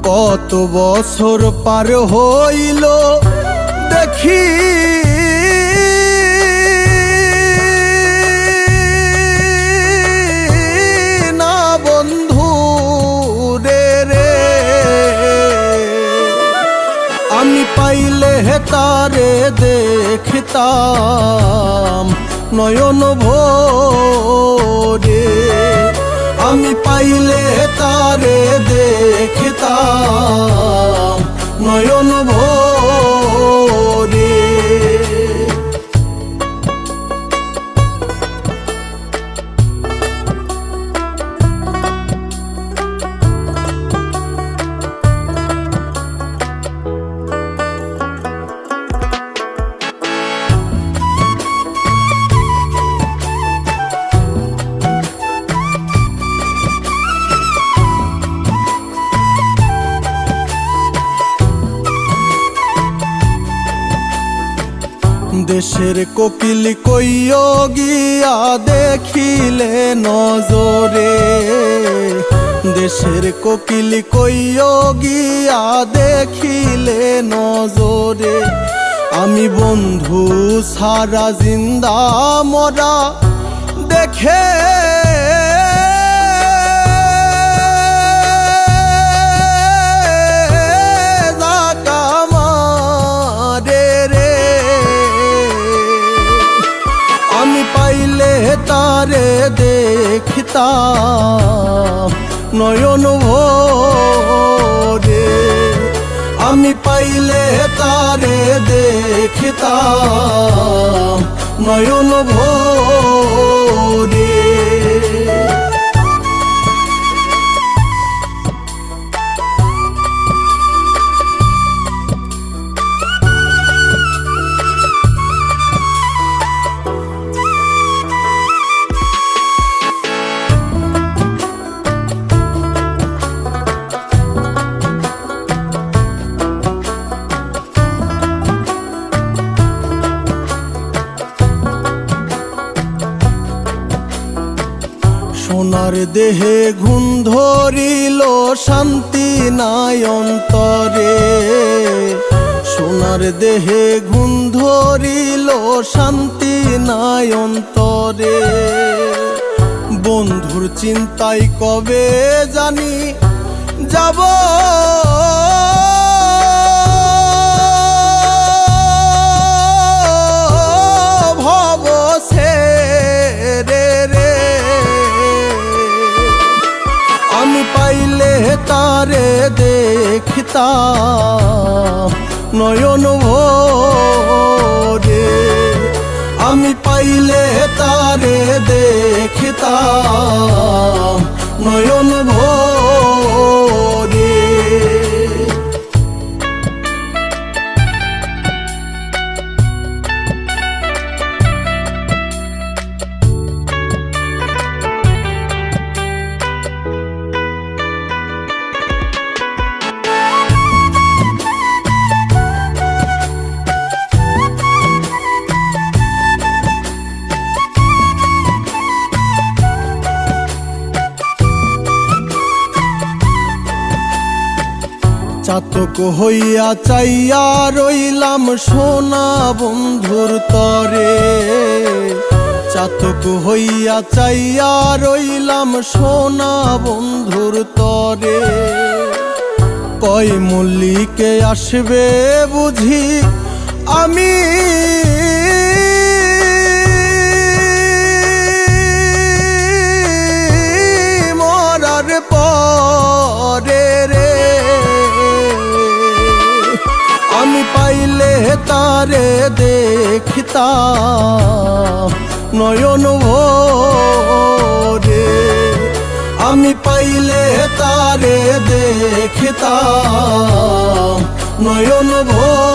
কত বছর পার হইল দেখি না বন্ধু রে আমি পাইলে তারে দেখতাম নয়ন ভরে আমি পাইলে তারে দেখতাম নয়ন ভরে দেশের কোকিল কইও গিয়া দেখিলে নজরে দেশের কোকিল কইও গিয়া দেখিলে নজরে আমি বন্ধু সারা জিন্দা মরা দেখে তারে দেখতাম নয়ন ভরে আমি পাইলে তারে দেখতাম নয়ন ভরে সোনার দেহে ঘুম ধরিল শান্তি নাই অন্তরে সোনার দেহে ঘুম ধরিল শান্তি নাই অন্তরে বন্ধুর চিন্তায় কবে জানি যাব পাইলে তারে দেখতাম নয়ন ভরে আমি পাইলে তারে দেখতাম নয়ন ভরে চাতক হইয়া চাইয়া রইলাম সোনা বন্ধুর তরে চাতক হইয়া চাইয়া রইলাম সোনা বন্ধুর তরে কয় মল্লিকে আসবে বুঝি আমি মরার পরে রে আমি পাইলে তারে দেখতাম নয়ন ভরে আমি পাইলে তারে দেখতাম নয়ন ভরে।